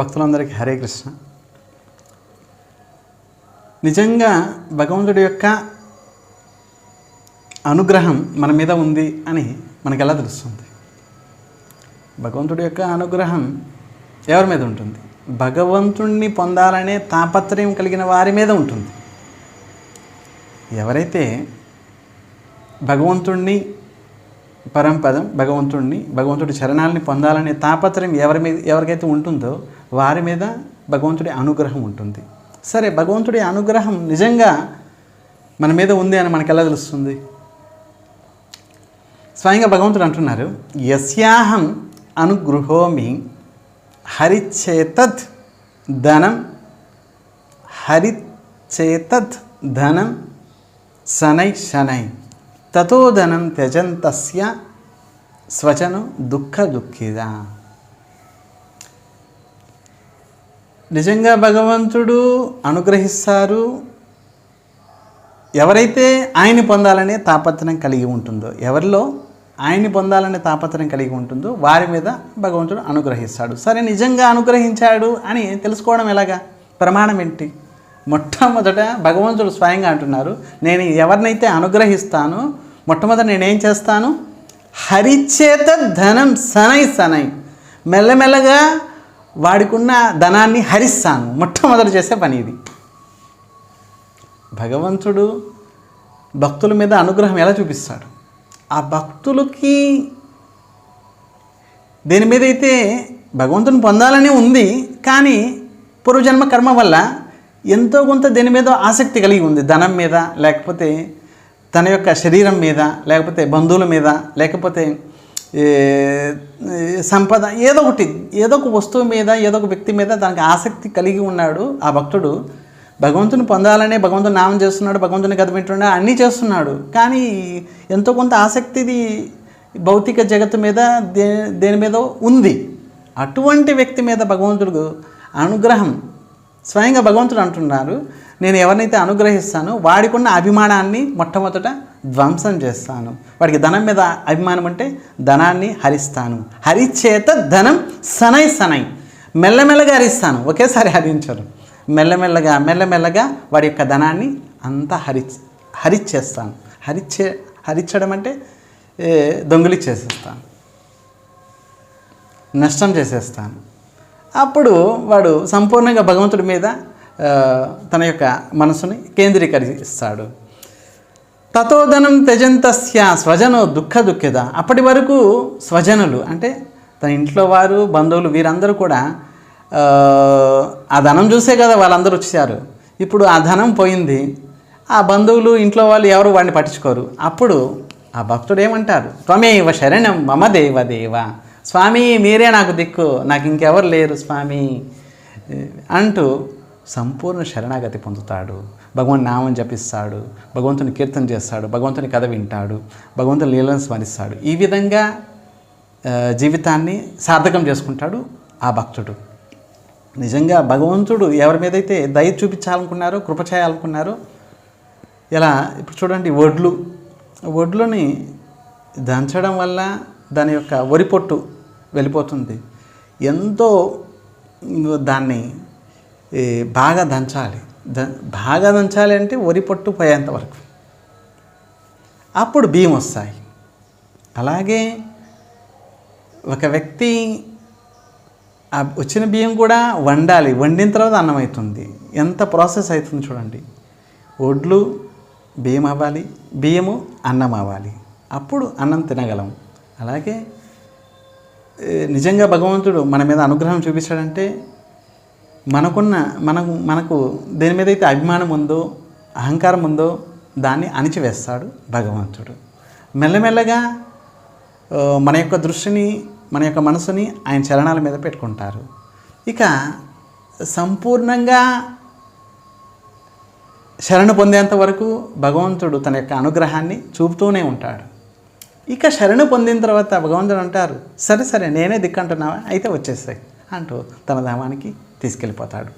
భక్తులందరికీ హరే కృష్ణ. నిజంగా భగవంతుడి యొక్క అనుగ్రహం మన మీద ఉంది అని మనకు ఎలా తెలుస్తుంది? భగవంతుడి యొక్క అనుగ్రహం ఎవరి మీద ఉంటుంది? భగవంతుణ్ణి పొందాలనే తాపత్రయం కలిగిన వారి మీద ఉంటుంది. ఎవరైతే భగవంతుణ్ణి పరంపదం భగవంతుడి చరణాలని పొందాలనే తాపత్రయం ఎవరికైతే ఉంటుందో వారి మీద భగవంతుడి అనుగ్రహం ఉంటుంది. సరే, భగవంతుడి అనుగ్రహం నిజంగా మన మీద ఉంది అని మనకు ఎలా తెలుస్తుంది? స్వయంగా భగవంతుడు అంటున్నారు, యస్యాహం అనుగృహోమి హరిచేతత్ ధనం శనై శనై తతో ధనం త్యజంతస్య స్వచను దుఃఖ దుఃఖిదా. నిజంగా భగవంతుడు అనుగ్రహిస్తారు ఎవరైతే ఆయన్ని పొందాలనే తాపత్రయం కలిగి ఉంటుందో, ఎవరిలో ఆయన్ని పొందాలనే తాపత్రయం కలిగి ఉంటుందో వారి మీద భగవంతుడు అనుగ్రహిస్తాడు. సరే, నిజంగా అనుగ్రహించాడు అని తెలుసుకోవడం ఎలాగా? ప్రమాణం ఏంటి? మొట్టమొదట భగవంతుడు స్వయంగా అంటున్నారు, నేను ఎవరినైతే అనుగ్రహిస్తానో మొట్టమొదట నేనేం చేస్తాను? హరిచేత ధనం శనై శనై, మెల్లమెల్లగా వాడికున్న ధనాన్ని హరిస్తాను. మొట్టమొదటి చేసే పని ఇది. భగవంతుడు భక్తుల మీద అనుగ్రహం ఎలా చూపిస్తాడు? ఆ భక్తులకి దేని మీద అయితే భగవంతుని పొందాలని ఉంది, కానీ పూర్వజన్మ కర్మ వల్ల ఎంతో కొంత దేని మీద ఆసక్తి కలిగి ఉంది. ధనం మీద, లేకపోతే తన యొక్క శరీరం మీద, లేకపోతే బంధువుల మీద, లేకపోతే సంపద, ఏదో ఒక వస్తువు మీద, ఏదో ఒక వ్యక్తి మీద దానికి ఆసక్తి కలిగి ఉన్నాడు. ఆ భక్తుడు భగవంతుని పొందాలనే భగవంతుని నామం చేస్తున్నాడు, భగవంతుని కథ వింటున్నాడు, అన్నీ చేస్తున్నాడు, కానీ ఎంతో కొంత ఆసక్తిది భౌతిక జగత్తు మీద, దేని మీద ఉంది. అటువంటి వ్యక్తి మీద భగవంతుడు అనుగ్రహం స్వయంగా భగవంతుడు అంటున్నారు, నేను ఎవరినైతే అనుగ్రహిస్తానో వాడికున్న అభిమానాన్ని మొట్టమొదట ధ్వంసం చేస్తాను. వాడికి ధనం మీద అభిమానం అంటే ధనాన్ని హరిస్తాను. హరిచేత ధనం శనై శనై, మెల్లమెల్లగా హరిస్తాను, ఒకేసారి హరించరు. మెల్లమెల్లగా వాడి యొక్క ధనాన్ని అంతా హరిచేస్తాను. హరించడం అంటే దొంగిలి చేసేస్తాను, నష్టం చేసేస్తాను. అప్పుడు వాడు సంపూర్ణంగా భగవంతుడి మీద తన యొక్క మనసుని కేంద్రీకరిస్తాడు. తతోధనం త్యజంతస్య స్వజనో దుఃఖ దుఃఖిద. అప్పటి వరకు స్వజనులు అంటే తన ఇంట్లో వారు, బంధువులు, వీరందరూ కూడా ఆ ధనం చూసే కదా వాళ్ళందరూ వచ్చారు. ఇప్పుడు ఆ ధనం పోయింది, ఆ బంధువులు, ఇంట్లో వాళ్ళు ఎవరు వాడిని పట్టించుకోరు. అప్పుడు ఆ భక్తుడు ఏమంటారు? త్వమేవ శరణం మమ దేవ, స్వామి మీరే నాకు దిక్కు, నాకు ఇంకెవరు లేరు స్వామి అంటూ సంపూర్ణ శరణాగతి పొందుతాడు. భగవంతుని నామం జపిస్తాడు, భగవంతుని కీర్తన చేస్తాడు, భగవంతుని కథ వింటాడు, భగవంతుని లీలను స్మరిస్తాడు. ఈ విధంగా జీవితాన్ని సార్థకం చేసుకుంటాడు ఆ భక్తుడు. నిజంగా భగవంతుడు ఎవరి మీదైతే దయ చూపించాలనుకున్నారో, కృప చేయాలనుకున్నారో, ఇలా ఇప్పుడు చూడండి, వడ్లుని దంచడం వల్ల దాని యొక్క వరి పొట్టు వెళ్ళిపోతుంది. ఎంతో దాన్ని బాగా దంచాలి. బాగా దంచాలి అంటే వరి పొట్టు పోయేంత వరకు, అప్పుడు బియ్యం వస్తాయి. అలాగే ఒక వ్యక్తి ఆ వచ్చిన బియ్యం కూడా వండాలి, వండిన తర్వాత అన్నం అవుతుంది. ఎంత ప్రాసెస్ అవుతుంది చూడండి. వడ్లు బియ్యం అవ్వాలి, బియ్యము అన్నం అవ్వాలి, అప్పుడు అన్నం తినగలం. అలాగే నిజంగా భగవంతుడు మన మీద అనుగ్రహం చూపించాడంటే మనకు దేని మీద అయితే అభిమానం ఉందో, అహంకారం ఉందో దాన్ని అణిచివేస్తాడు భగవంతుడు. మెల్లమెల్లగా మన యొక్క దృష్టిని, మన యొక్క మనసుని ఆయన చరణాల మీద పెట్టుకుంటారు. ఇక సంపూర్ణంగా శరణు పొందేంత వరకు భగవంతుడు తన యొక్క అనుగ్రహాన్ని చూపుతూనే ఉంటాడు. ఇక శరణు పొందిన తర్వాత భగవంతుడు అంటారు, సరే నేనే దిక్కంటున్నావా, అయితే వచ్చేస్తాయి అంటూ తన ధామానికి తీసుకెళ్ళిపోతాడు.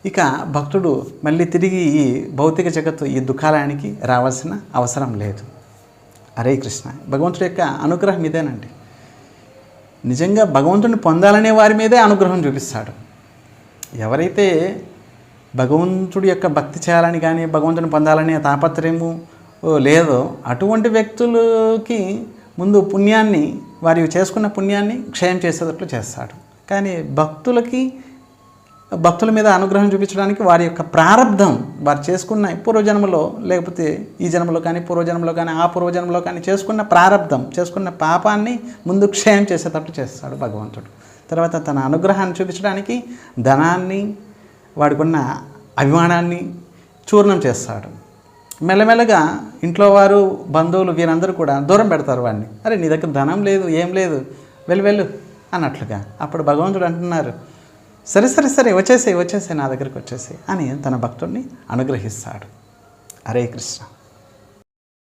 ఇక భక్తుడు మళ్ళీ తిరిగి ఈ భౌతిక జగత్తు, ఈ దుఃఖాలయానికి రావాల్సిన అవసరం లేదు. హరే కృష్ణ. భగవంతుడి యొక్క అనుగ్రహం ఇదేనండి. నిజంగా భగవంతుడిని పొందాలనే వారి మీదే అనుగ్రహం చూపిస్తాడు. ఎవరైతే భగవంతుడి యొక్క భక్తి చేయాలని కానీ భగవంతుని పొందాలనే తాపత్రయము లేదో అటువంటి వ్యక్తులకి ముందు పుణ్యాన్ని, వారి చేసుకున్న పుణ్యాన్ని క్షయం చేసేటట్లు చేస్తాడు. కానీ భక్తుల మీద అనుగ్రహం చూపించడానికి వారి యొక్క ప్రారంధం, వారు చేసుకున్న పూర్వజన్మలో, లేకపోతే ఈ జన్మలో కానీ పూర్వజన్మలో కానీ ఆ పూర్వజన్మలో కానీ చేసుకున్న ప్రారంధం, చేసుకున్న పాపాన్ని ముందు క్షయం చేసేటట్టు చేస్తాడు భగవంతుడు. తర్వాత తన అనుగ్రహాన్ని చూపించడానికి ధనాన్ని, వాడికున్న అభిమానాన్ని చూర్ణం చేస్తాడు. మెల్లమెల్లగా ఇంట్లో వారు, బంధువులు వీరందరూ కూడా దూరం పెడతారు వాడిని. అరే నీ దగ్గర ధనం లేదు, ఏం లేదు, వెళ్ళు అన్నట్లుగా. అప్పుడు భగవంతుడు అంటున్నారు, సరే వచ్చేసేయి నా దగ్గరికి వచ్చేసేయి అని తన భక్తుడిని అనుగ్రహిస్తాడు. హరే కృష్ణ.